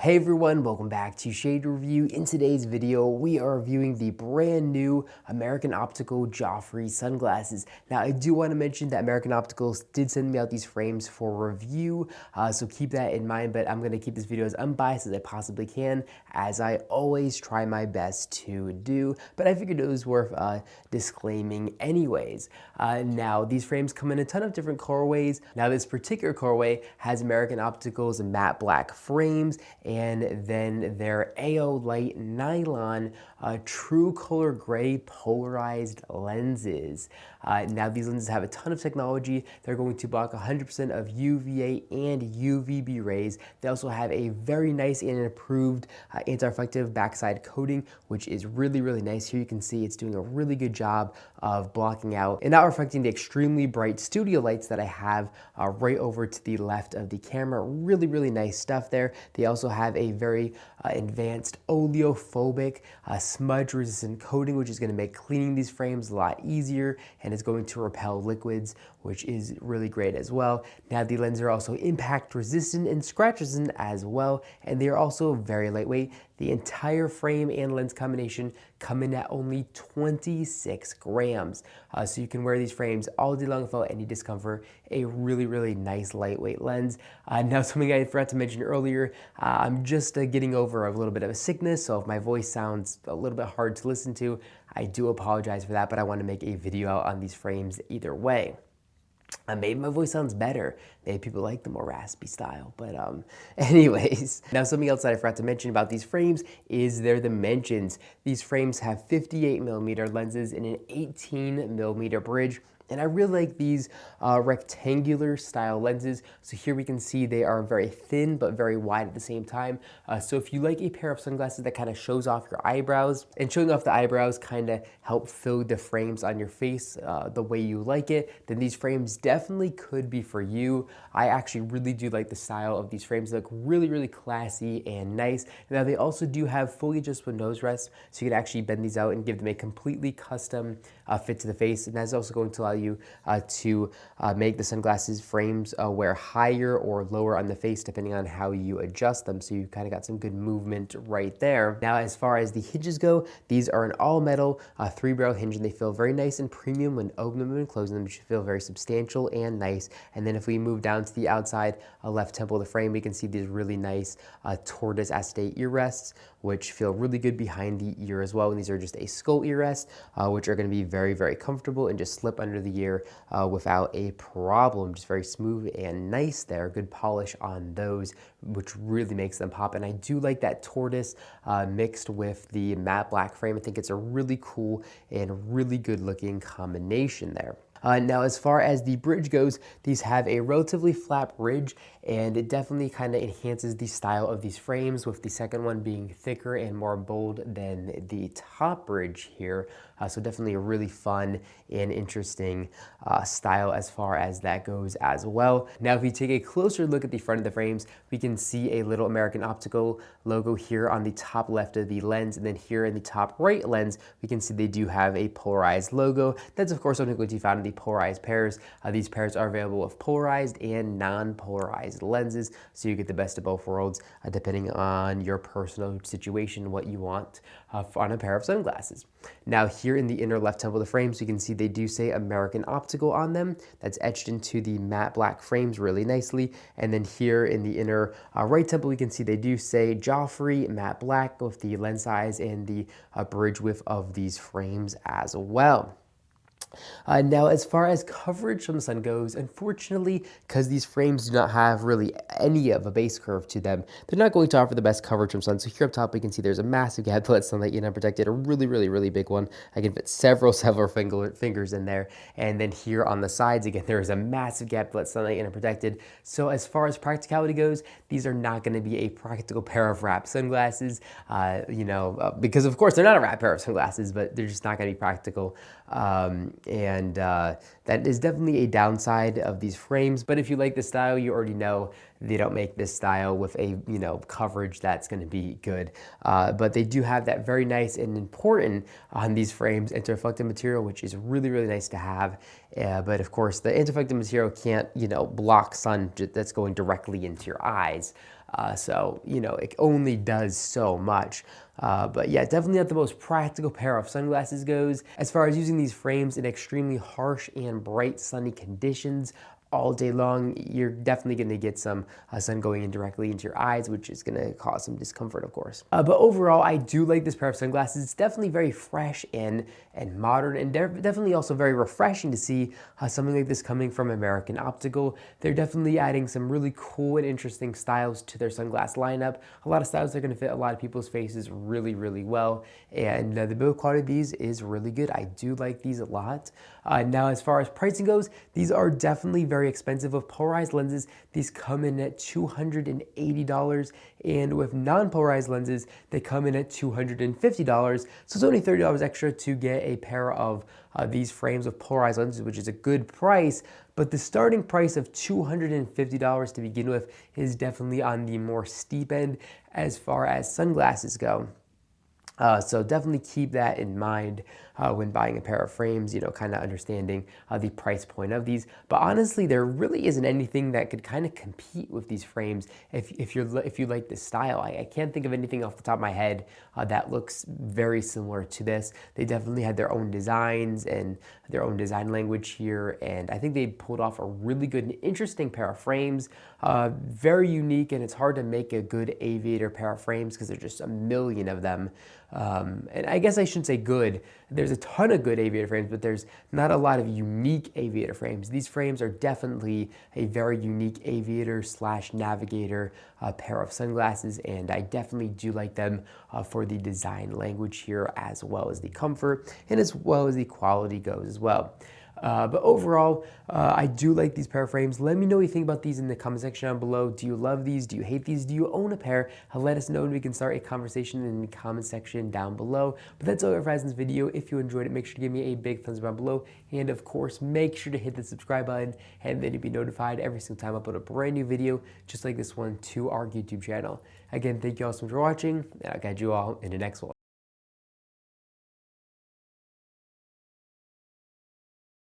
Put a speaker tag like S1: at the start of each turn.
S1: Hey everyone, welcome back to Shade Review. In today's video, we are reviewing the brand new American Optical Geoffrey sunglasses. Now, I do want to mention that American Opticals did send me out these frames for review, so keep that in mind, but I'm going to keep this video as unbiased as I possibly can, as I always try my best to do, but I figured it was worth disclaiming anyways. Now, these frames come in a ton of different colorways. Now, this particular colorway has American Optical's matte black frames, and then their AO Light Nylon True Color Gray polarized lenses. Now these lenses have a ton of technology. They're going to block 100% of UVA and UVB rays. They also have a very nice and improved anti-reflective backside coating, which is really, really nice. Here you can see it's doing a really good job of blocking out and not reflecting the extremely bright studio lights that I have right over to the left of the camera. Really, really nice stuff there. They also have a very advanced oleophobic smudge resistant coating, which is going to make cleaning these frames a lot easier, and it's going to repel liquids, which is really great as well. Now the lenses are also impact resistant and scratch resistant as well, and they are also very lightweight. The entire frame and lens combination come in at only 26 grams. So you can wear these frames all day long without any discomfort. A really, really nice lightweight lens. Now something I forgot to mention earlier, I'm just getting over a little bit of a sickness, so if my voice sounds a little bit hard to listen to, I do apologize for that, but I want to make a video out on these frames either way. Maybe my voice sounds better. Maybe people like the more raspy style, but anyways. Now something else that I forgot to mention about these frames is their dimensions. These frames have 58mm lenses and an 18mm bridge. And I really like these rectangular style lenses. So here we can see they are very thin but very wide at the same time. So if you like a pair of sunglasses that kind of shows off your eyebrows, and showing off the eyebrows kind of help fill the frames on your face the way you like it, then these frames definitely could be for you. I actually really do like the style of these frames. They look really, really classy and nice. Now they also do have fully adjustable nose rests, so you can actually bend these out and give them a completely custom fit to the face. And that's also going to allow you to make the sunglasses frames wear higher or lower on the face depending on how you adjust them. So you kind of got some good movement right there. Now as far as the hinges go, these are an all metal 3-barrel hinge, and they feel very nice and premium when opening them and closing them. They should feel very substantial and nice. And then if we move down to the outside left temple of the frame, we can see these really nice tortoise acetate ear rests, which feel really good behind the ear as well. And these are just a skull ear rest, which are going to be very, very comfortable and just slip under the ear without a problem. Just very smooth and nice there. Good polish on those, which really makes them pop. And I do like that tortoise mixed with the matte black frame. I think it's a really cool and really good looking combination there. Now, as far as the bridge goes, these have a relatively flat bridge, and it definitely kind of enhances the style of these frames, with the second one being thicker and more bold than the top bridge here. So definitely a really fun and interesting style as far as that goes as well. Now, if we take a closer look at the front of the frames, we can see a little American Optical logo here on the top left of the lens, and then here in the top right lens, we can see they do have a polarized logo. That's of course only going to be found in the polarized pairs. These pairs are available with polarized and non-polarized lenses, so you get the best of both worlds depending on your personal situation, what you want on a pair of sunglasses. Now here in the inner left temple of the frames, you can see they do say American Optical on them. That's etched into the matte black frames really nicely. And then here in the inner right temple, we can see they do say Geoffrey matte black with the lens size and the bridge width of these frames as well. Now, as far as coverage from the sun goes, unfortunately, because these frames do not have really any of a base curve to them, they're not going to offer the best coverage from sun. So here up top, we can see there's a massive gap to let sunlight in unprotected, a really, really, really big one. I can fit several fingers in there. And then here on the sides, again, there is a massive gap to let sunlight in unprotected. So as far as practicality goes, these are not going to be a practical pair of wrap sunglasses, because of course they're not a wrap pair of sunglasses, but they're just not going to be practical. That is definitely a downside of these frames. But if you like the style, you already know they don't make this style with a coverage that's going to be good. But they do have that very nice and important on these frames anti-reflective material, which is really, really nice to have. But of course, the anti-reflective material can't block sun that's going directly into your eyes. So, you know, it only does so much. But yeah, definitely not the most practical pair of sunglasses goes. As far as using these frames in extremely harsh and bright sunny conditions, all day long, you're definitely going to get some sun going in directly into your eyes, which is going to cause some discomfort, of course. But overall, I do like this pair of sunglasses. It's definitely very fresh and modern, and definitely also very refreshing to see something like this coming from American Optical. They're definitely adding some really cool and interesting styles to their sunglass lineup. A lot of styles that are going to fit a lot of people's faces really, really well, and the build quality of these is really good. I do like these a lot. Now, as far as pricing goes, these are definitely very expensive. With polarized lenses, these come in at $280, and with non-polarized lenses, they come in at $250. So it's only $30 extra to get a pair of these frames with polarized lenses, which is a good price. But the starting price of $250 to begin with is definitely on the more steep end as far as sunglasses go. So definitely keep that in mind when buying a pair of frames, you know, kind of understanding the price point of these. But honestly, there really isn't anything that could kind of compete with these frames if you like this style. I can't think of anything off the top of my head that looks very similar to this. They definitely had their own designs and their own design language here, and I think they pulled off a really good and interesting pair of frames. Very unique, and it's hard to make a good aviator pair of frames because there's just a million of them. And I guess I shouldn't say good. There's a ton of good aviator frames, but there's not a lot of unique aviator frames. These frames are definitely a very unique aviator slash navigator pair of sunglasses, and I definitely do like them for the design language here, as well as the comfort and as well as the quality goes as well. But overall, I do like these pair of frames. Let me know what you think about these in the comment section down below. Do you love these? Do you hate these? Do you own a pair? Let us know and we can start a conversation in the comment section down below. But that's all I have for this video. If you enjoyed it, make sure to give me a big thumbs up down below. And of course, make sure to hit the subscribe button, and then you'll be notified every single time I upload a brand new video just like this one to our YouTube channel. Again, thank you all so much for watching, and I'll catch you all in the next one.